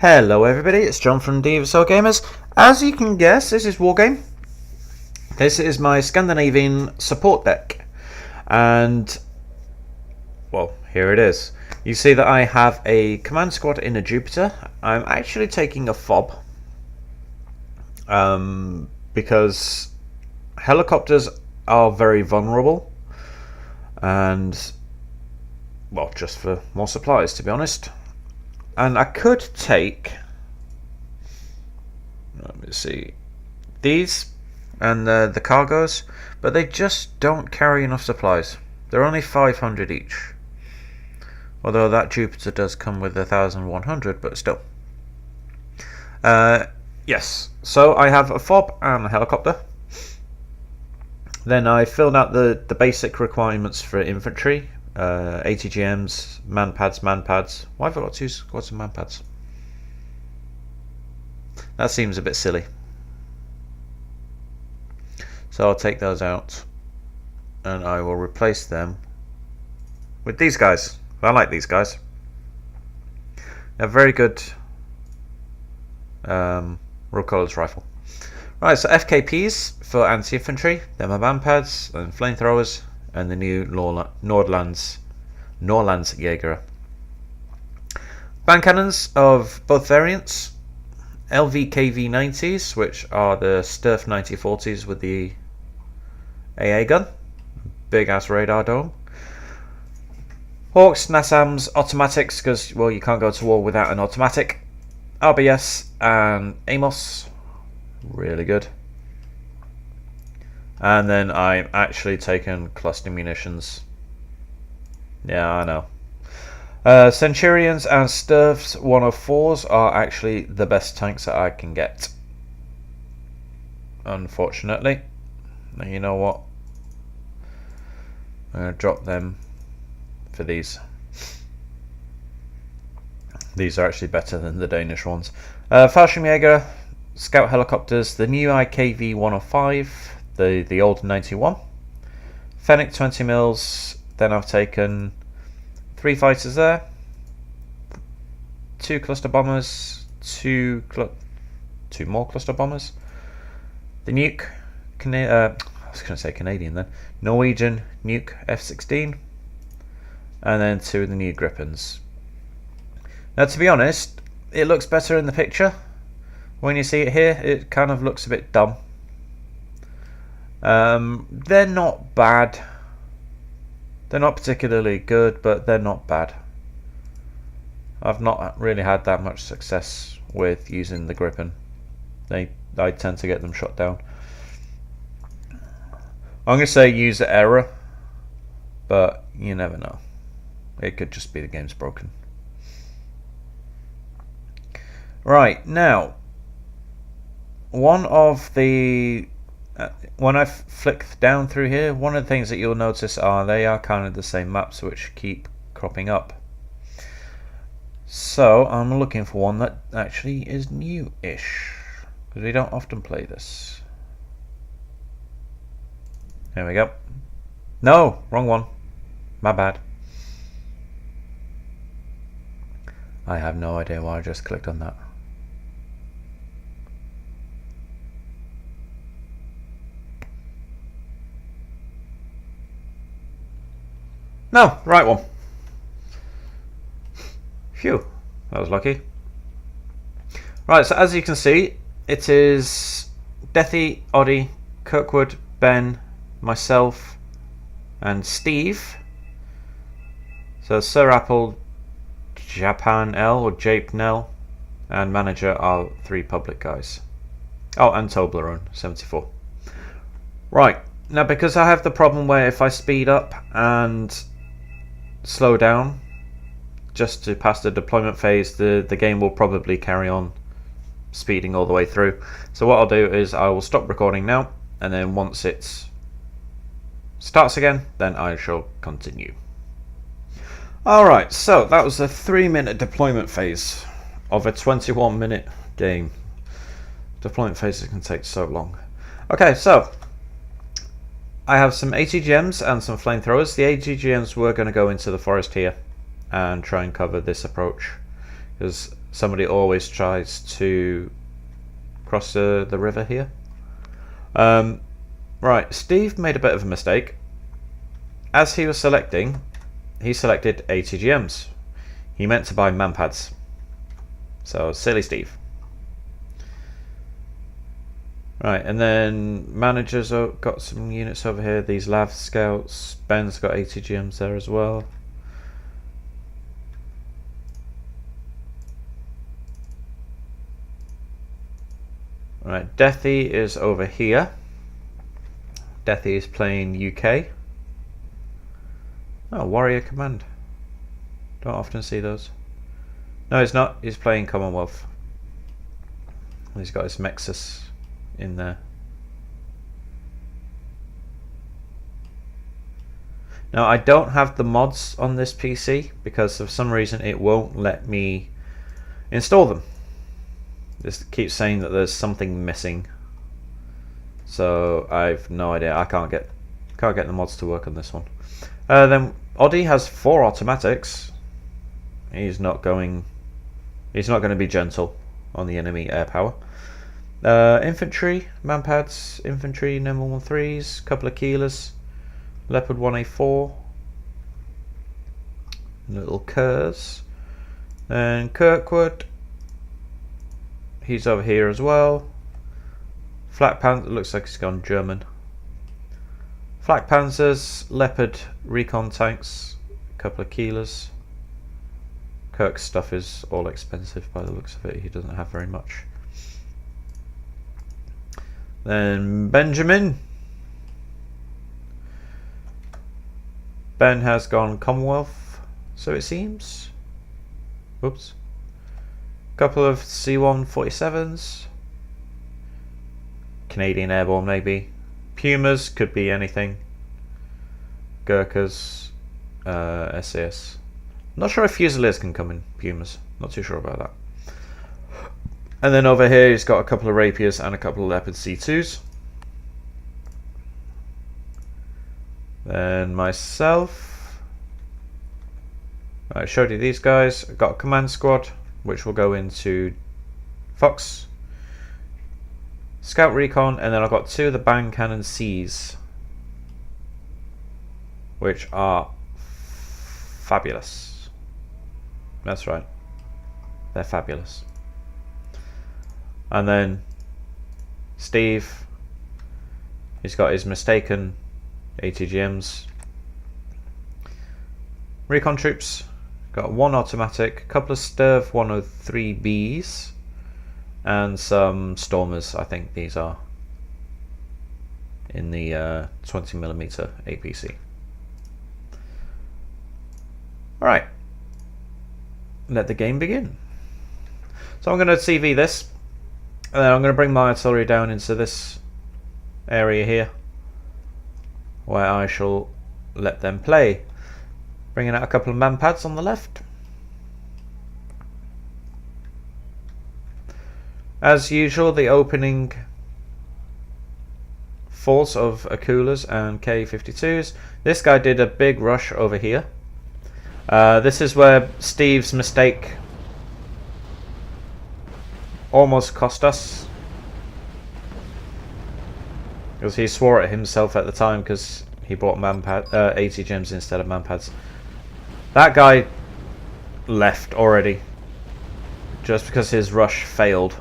Hello everybody, it's John from Devious Gamers. As you can guess, this is Wargame. This is my Scandinavian support deck. And, well, here it is. You see that I have a command squad in a Jupiter. I'm actually taking a fob. Because helicopters are very vulnerable. And, well, just for more supplies, to be honest. And I could take, let me see, these and the cargoes, but they just don't carry enough supplies. They're only 500 each. Although that Jupiter does come with 1,100, but still. Yes, so I have a fob and a helicopter. Then I filled out the basic requirements for infantry. ATGMs, man pads. Why have I got two squads of man pads? That seems a bit silly. So I'll take those out and I will replace them with these guys. I like these guys. They're very good real colours rifle. Right, so FKPs for anti-infantry, they're my man pads and flamethrowers, and the new Nordlands Jaeger. Band cannons of both variants, LVKV-90s, which are the Sturf 9040s with the AA gun, big ass radar dome. Hawks, Nassams, automatics, because, well, you can't go to war without an automatic. RBS and Amos, really good. And then I'm actually taking cluster munitions. Yeah, I know. Centurions and Sturfs 104s are actually the best tanks that I can get. Unfortunately. Now, you know what? I'm going to drop them for these. These are actually better than the Danish ones. Fallschirmjäger, Scout helicopters, the new IKV 105. The old 91, Fennec 20 mils. Then I've taken 3 fighters there, 2 cluster bombers, two more cluster bombers, the nuke, I was going to say Canadian then, Norwegian nuke F-16, and then 2 of the new Gripens. Now, to be honest, it looks better in the picture. When you see it here, it kind of looks a bit dumb. They're not bad. They're not particularly good, but they're not bad. I've not really had that much success with using the Gripen. I tend to get them shot down. I'm going to say user error, but you never know. It could just be the game's broken. Right, now, one of the when I flick down through here, one of the things that you'll notice are they are kind of the same maps which keep cropping up. So I'm looking for one that actually is new-ish, because we don't often play this. There we go. No, wrong one. My bad. I have no idea why I just clicked on that. No, right one. Phew, that was lucky. Right, so as you can see, it is Deathy, Arty, Kirkwood, Ben, myself, and Steve. So Sir Apple, Japan L or Jape Nell, and manager are 3 public guys. Oh, and Toblerone 74. Right, now because I have the problem where if I speed up and slow down just to pass the deployment phase, the game will probably carry on speeding all the way through. So what I'll do is I will stop recording now, and then once it starts again, then I shall continue. Alright, so that was a 3-minute deployment phase of a 21-minute game. Deployment phases can take so long. Okay, so I have some ATGMs and some flamethrowers. The ATGMs were going to go into the forest here and try and cover this approach, because somebody always tries to cross the river here. Right, Steve made a bit of a mistake. As he was selecting, he selected ATGMs. He meant to buy manpads. So, silly Steve. Right, and then managers got some units over here. These Lav Scouts. Ben's got ATGMs there as well. Right, Deathy is over here. Deathy is playing UK. Oh, Warrior Command. Don't often see those. No, he's not. He's playing Commonwealth. He's got his Mexus in there. Now, I don't have the mods on this PC because for some reason it won't let me install them. This keeps saying that there's something missing. So I've no idea. I can't get the mods to work on this one. Then Arty has 4 automatics. He's not going to be gentle on the enemy air power. Infantry, manpads, infantry, NEM 113s, couple of Keelers, Leopard 1A4, little Curs, and Kirkwood. He's over here as well. Flak Panther, looks like he's gone German. Flak Panzers, Leopard recon tanks, a couple of Keelers. Kirk's stuff is all expensive by the looks of it. He doesn't have very much. Then Benjamin. Ben has gone Commonwealth, so it seems. Whoops. Couple of C-147s. Canadian Airborne maybe. Pumas, could be anything. Gurkhas, SAS. Not sure if Fusiliers can come in Pumas. Not too sure about that. And then over here he's got a couple of Rapiers and a couple of Leopard C2s. Then myself. I showed you these guys. I've got a command squad, which will go into Fox. Scout Recon, and then I've got 2 of the Bang Cannon Cs, which are fabulous. That's right. They're fabulous. And then Steve, he's got his mistaken ATGMs. Recon troops, got 1 automatic, a couple of Sturv 103Bs, and some Stormers. I think these are in the 20mm APC. Alright, let the game begin. So I'm going to CV this, and then I'm going to bring my artillery down into this area here, where I shall let them play. Bringing out a couple of manpads on the left. As usual, the opening force of Akulas and K-52s. This guy did a big rush over here. This is where Steve's mistake almost cost us, because he swore at himself at the time because he bought ATGMs instead of manpads. That guy left already just because his rush failed.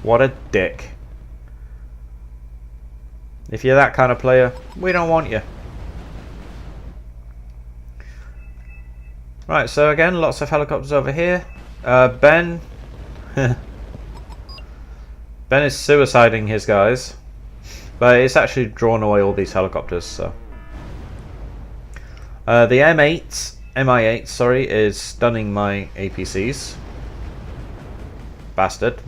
What a dick. If you're that kind of player, we don't want you. Right, so again, lots of helicopters over here. Ben Ben is suiciding his guys, but it's actually drawn away all these helicopters. So the MI8, sorry, is stunning my APCs. Bastard!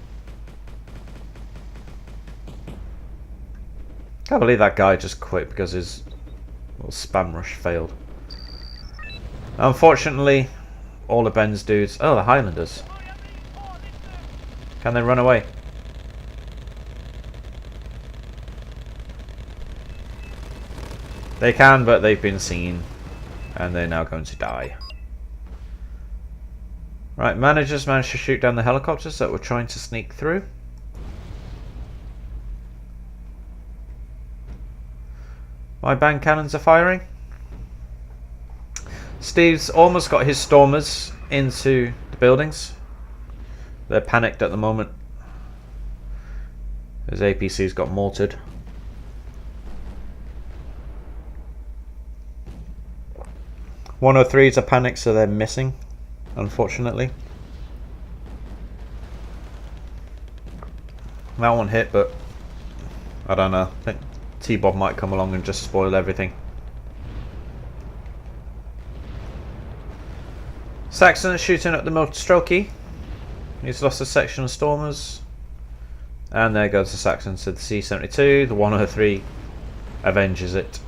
Can't believe that guy just quit because his little spam rush failed. Unfortunately, all of Ben's dudes. Oh, the Highlanders. Can they run away? They can, but they've been seen, and they're now going to die. Right, managers managed to shoot down the helicopters that were trying to sneak through. My band cannons are firing. Steve's almost got his stormers into the buildings. They're panicked at the moment. His APC's got mortared. "103s are panicked, so they're missing, unfortunately. That one hit, but I don't know. I think T-Bob might come along and just spoil everything. Saxon is shooting at the Multistrokey. He's lost a section of stormers. And there goes the Saxon to the C-72. The 103 avenges it.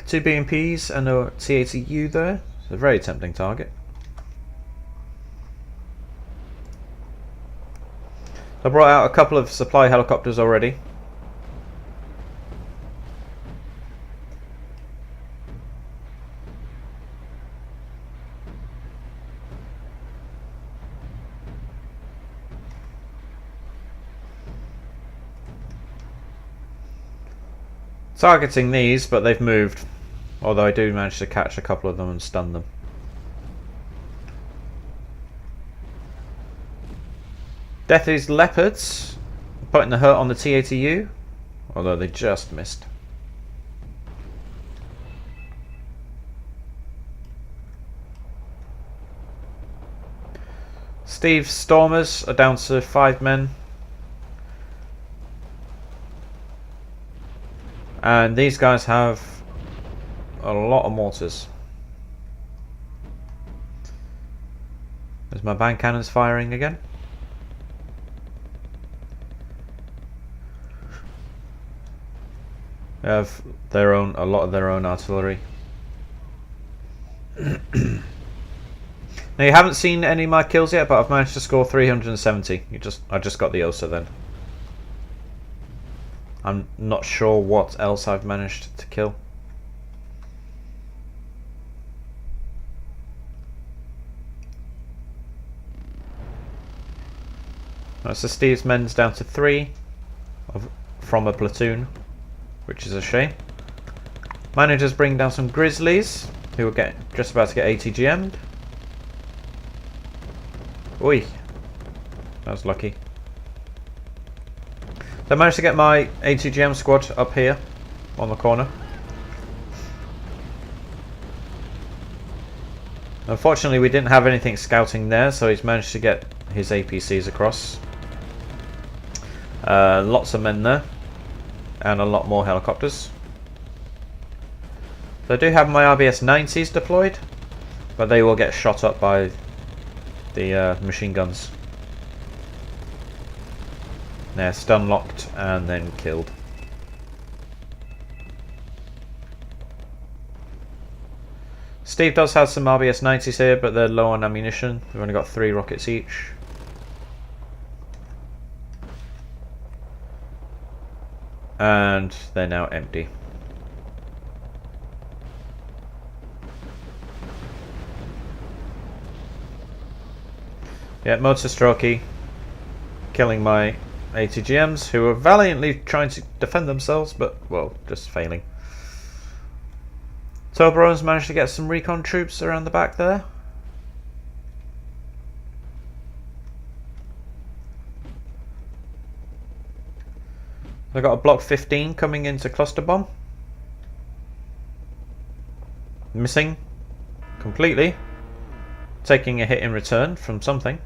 2 BMPs and a T-80U there. It's a very tempting target. I brought out a couple of supply helicopters already. Targeting these, but they've moved. Although I do manage to catch a couple of them and stun them. Deathy's Leopards putting the hurt on the T-80U, although they just missed. Steve's Stormers are down to 5 men. And these guys have a lot of mortars. There's my band cannons firing again. They have a lot of their own artillery. Now you haven't seen any of my kills yet, but I've managed to score 370. I just got the OSA then. I'm not sure what else I've managed to kill. Right, so Steve's men's down to 3 from a platoon, which is a shame. Managers bring down some Grizzlies, who are just about to get ATGM'd. Oi, that was lucky. So I managed to get my ATGM squad up here on the corner. Unfortunately we didn't have anything scouting there, so he's managed to get his APCs across. Lots of men there and a lot more helicopters. So I do have my RBS 90s deployed, but they will get shot up by the machine guns. They're stun locked and then killed. Steve does have some RBS 90s here, but they're low on ammunition. They've only got 3 rockets each. And they're now empty. Yeah, Multistrokey killing my ATGMs, who are valiantly trying to defend themselves, but, well, just failing. Toblerone's managed to get some recon troops around the back there. They've got a Block 15 coming into cluster bomb. Missing completely. Taking a hit in return from something.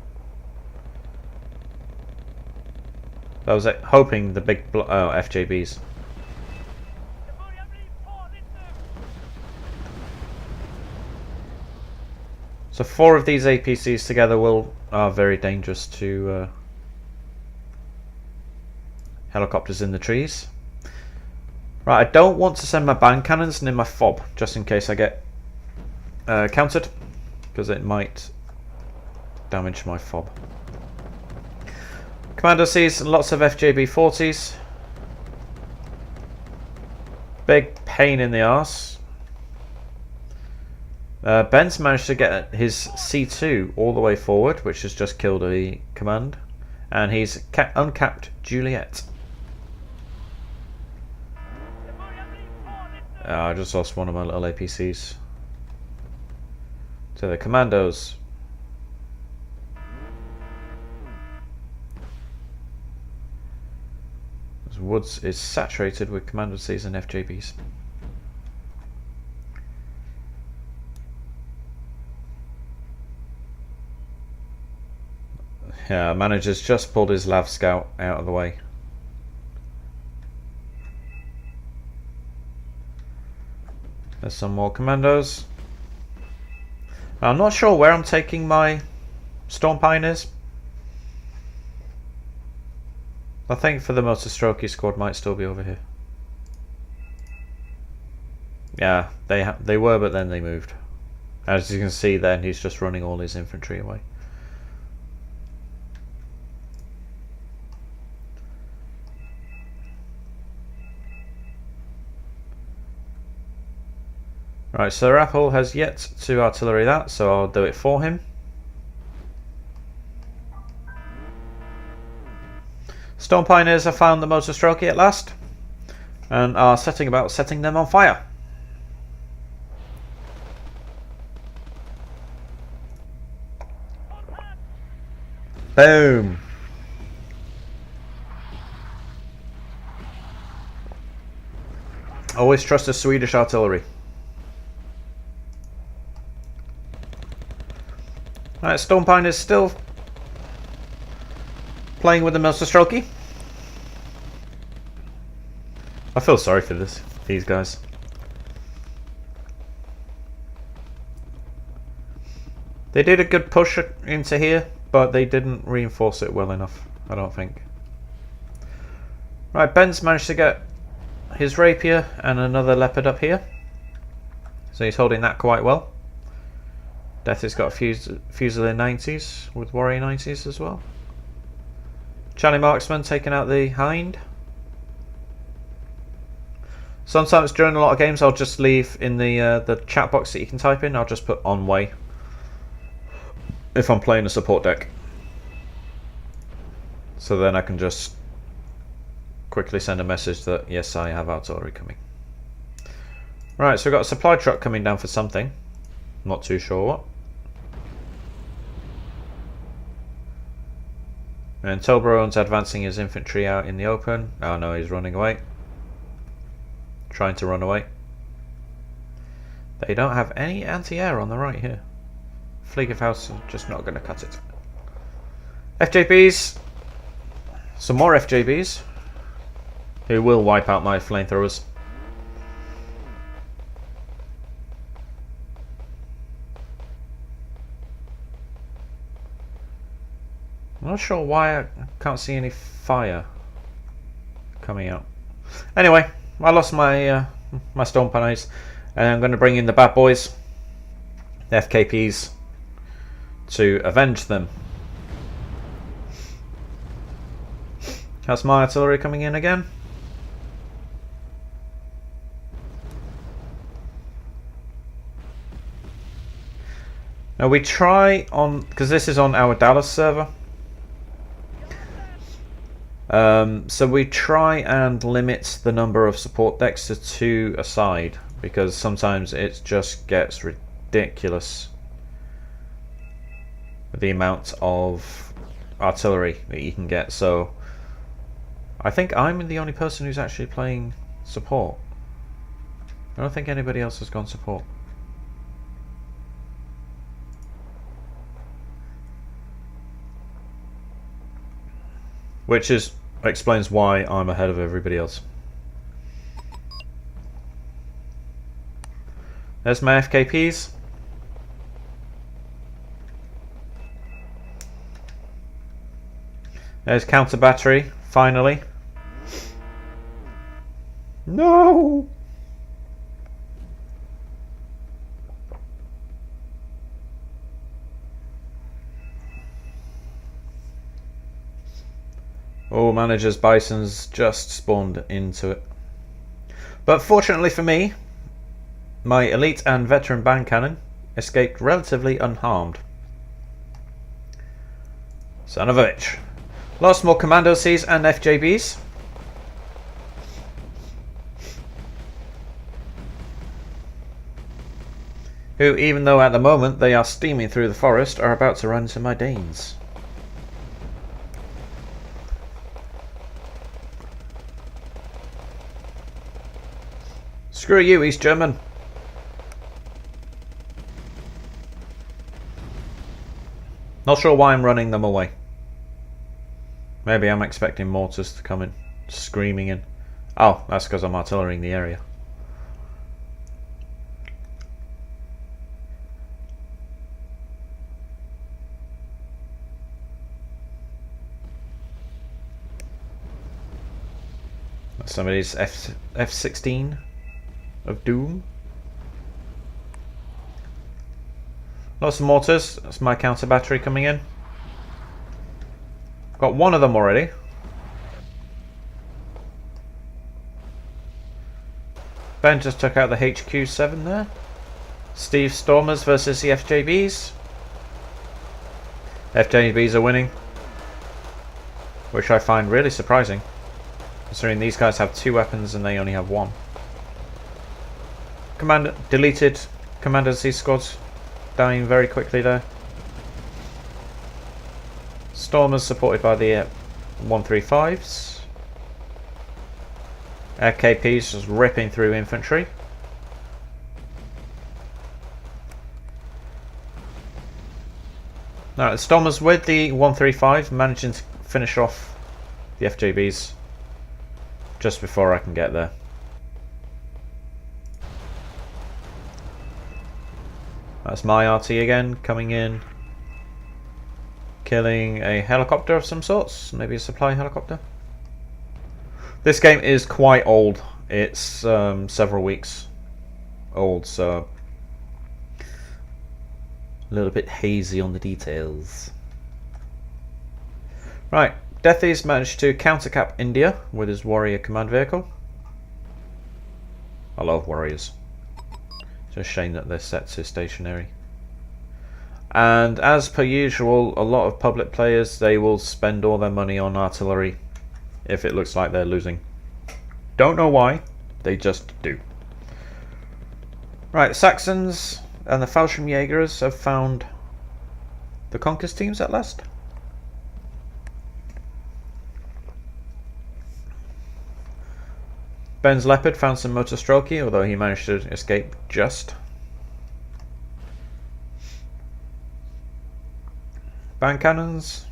I was hoping the big FJBs. So 4 of these APCs together are very dangerous to helicopters in the trees. Right, I don't want to send my band cannons near my fob, just in case I get countered, because it might damage my fob. Commander sees lots of FJB 40s. Big pain in the arse. Ben's managed to get his C2 all the way forward, which has just killed a command, and he's uncapped Juliet. I just lost one of my little APCs. So the commandos. Woods is saturated with Commander Cs and FJBs. Yeah, manager's just pulled his Lav Scout out of the way. There's some more commandos. I'm not sure where I'm taking my Storm Pioneers. I think for the Motor Strokey squad might still be over here. Yeah, they were, but then they moved. As you can see then, he's just running all his infantry away. Right, so Apple has yet to artillery that, so I'll do it for him. Storm Pioneers have found the Motor Strokey at last and are setting about setting them on fire. Boom! Always trust the Swedish artillery. Right, Storm Pioneers still playing with the Motor Strokey. I feel sorry for these guys. They did a good push into here, but they didn't reinforce it well enough, I don't think. Right, Ben's managed to get his rapier and another leopard up here, so he's holding that quite well. Death has got a Fusilier 90s with Warrior 90s as well. Charlie Marksman taking out the Hind. Sometimes during a lot of games I'll just leave in the chat box that you can type in, I'll just put on way if I'm playing a support deck. So then I can just quickly send a message that yes, I have artillery coming. Right, so we've got a supply truck coming down for something. Not too sure what. And Toblerone's advancing his infantry out in the open. Oh no, he's running away. Trying to run away. They don't have any anti-air on the right here. Fleet of House are just not going to cut it. FJBs. Some more FJBs. Who will wipe out my flamethrowers. I'm not sure why I can't see any fire coming out. Anyway, I lost my my Storm Pioneers, and I'm going to bring in the bad boys, the FKPs, to avenge them. How's my artillery coming in again? Now we try on, because this is on our Dallas server. So we try and limit the number of support decks to 2 a side, because sometimes it just gets ridiculous with the amount of artillery that you can get. So I think I'm the only person who's actually playing support. I don't think anybody else has gone support. Which explains why I'm ahead of everybody else. There's my FKPs. There's counter battery, finally. No! Oh, manager's Bison's just spawned into it. But fortunately for me, my elite and veteran band cannon escaped relatively unharmed. Son of a bitch. Lost more Commando Cs and FJBs. Who, even though at the moment they are steaming through the forest, are about to run into my Danes. Screw you, East German. Not sure why I'm running them away. Maybe I'm expecting mortars to come in, screaming in. Oh, that's because I'm artillerying the area. Somebody's F-16 of Doom. Lots of mortars. That's my counter battery coming in. Got one of them already. Ben just took out the HQ7 there. Steve Stormers versus the FJBs. FJBs are winning, which I find really surprising, considering these guys have 2 weapons and they only have 1. Deleted Commander Z squads dying very quickly there. Stormers supported by the 135s. RKPs just ripping through infantry. Now the Stormers with the 135 managing to finish off the FJBs just before I can get there. That's my Arty again coming in, killing a helicopter of some sorts, maybe a supply helicopter. This game is quite old. It's several weeks old, so a little bit hazy on the details. Right, Devious managed to countercap India with his warrior command vehicle. I love warriors. It's a shame that they're set to stationary. And as per usual, a lot of public players, they will spend all their money on artillery if it looks like they're losing. Don't know why, they just do. Right, Saxons and the Fallschirmjägers have found the Conquest teams at last. Ben's Leopard found some Motostrelki, although he managed to escape just. Band cannons.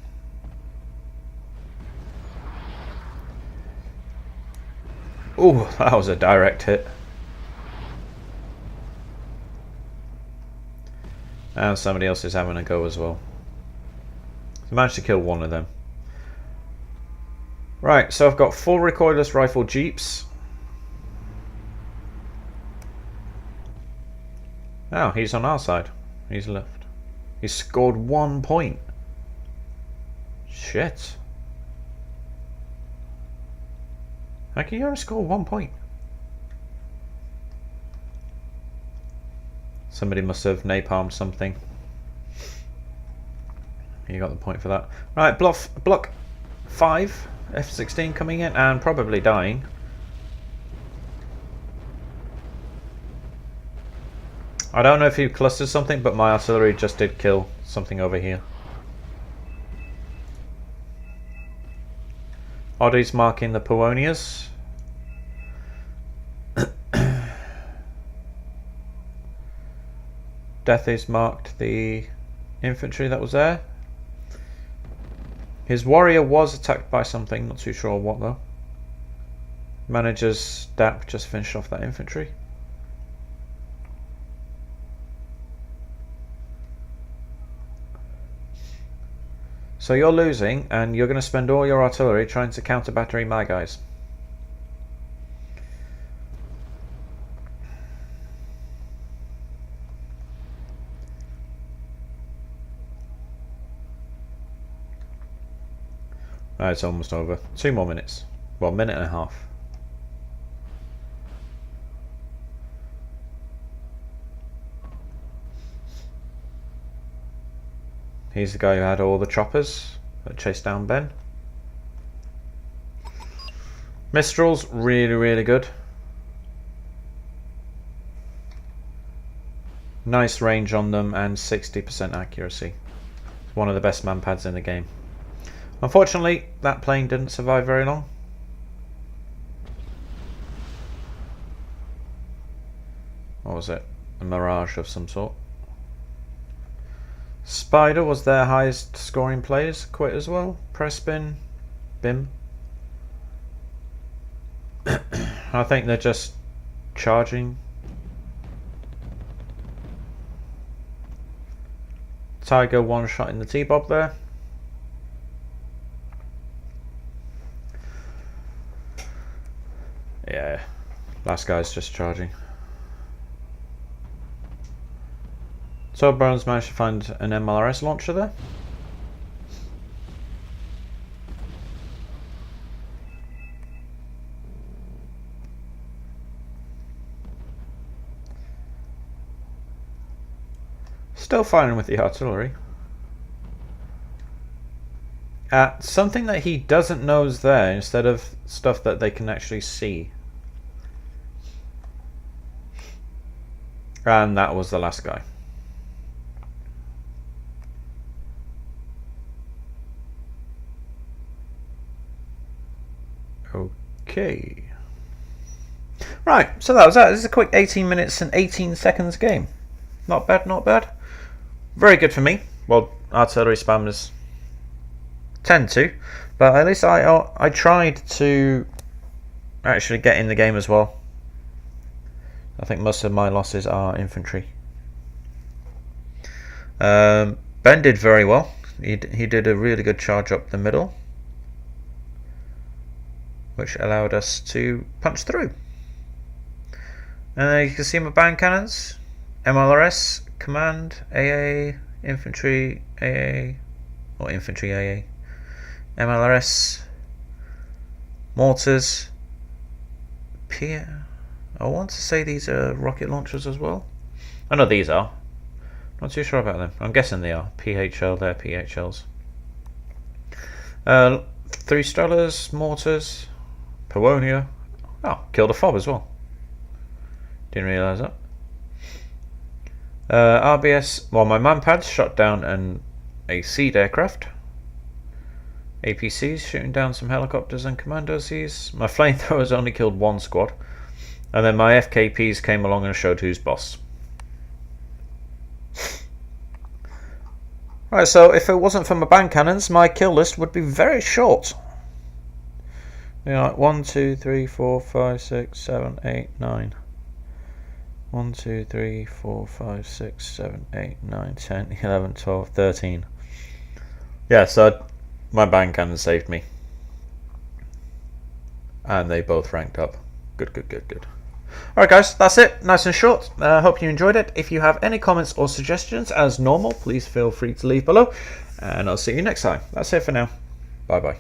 Ooh, that was a direct hit. And somebody else is having a go as well. So managed to kill one of them. Right, so I've got 4 recoilless rifle jeeps. Oh, he's on our side. He's left. He scored 1 point. Shit. How can you only score 1 point? Somebody must have napalmed something. You got the point for that. Right, block 5, F-16 coming in and probably dying. I don't know if he clustered something, but my artillery just did kill something over here. Oddy's marking the Pawonias. Deathys marked the infantry that was there. His warrior was attacked by something, not too sure what though. Manager's DAP just finished off that infantry. So you're losing, and you're going to spend all your artillery trying to counter battery my guys. Right, it's almost over. 2 more minutes. Well, 1.5 minutes. He's the guy who had all the choppers that chased down Ben. Mistral's really, really good. Nice range on them and 60% accuracy. It's one of the best manpads in the game. Unfortunately, that plane didn't survive very long. What was it? A mirage of some sort. Spider was their highest scoring players, quit as well. Press bin, Bim. I think they're just charging. Tiger one shot in the T-bob there. Yeah, last guy's just charging. So Bones managed to find an MLRS launcher there. Still firing with the artillery. Something that he doesn't know is there instead of stuff that they can actually see. And that was the last guy. Okay. Right, so that was that. This is a quick 18 minutes and 18 seconds game. Not bad, not bad. Very good for me. Well, artillery spammers tend to, but at least I tried to actually get in the game as well. I think most of my losses are infantry. Ben did very well. He did a really good charge up the middle, which allowed us to punch through. And then you can see my band cannons, MLRS, command, AA, infantry, AA, or infantry AA, MLRS, mortars, I want to say these are rocket launchers as well. I know these are. Not too sure about them. I'm guessing they are. PHL, they're PHLs. 3 Stellars, mortars, Pavonia. Oh, killed a fob as well. Didn't realise that. RBS, well, my manpads shot down a seed aircraft. APCs shooting down some helicopters and commandos. My flamethrowers only killed 1 squad. And then my FKPs came along and showed who's boss. Right, so if it wasn't for my band cannons, my kill list would be very short. You know, like 1, 2, 3, 4, 5, 6, 7, 8, 9. 1, 2, 3, 4, 5, 6, 7, 8, 9, 10, 11, 12, 13. Yeah, so my band cannon saved me. And they both ranked up. Good, good, good, good. Alright guys, that's it. Nice and short. Hope you enjoyed it. If you have any comments or suggestions, as normal, please feel free to leave below. And I'll see you next time. That's it for now. Bye bye.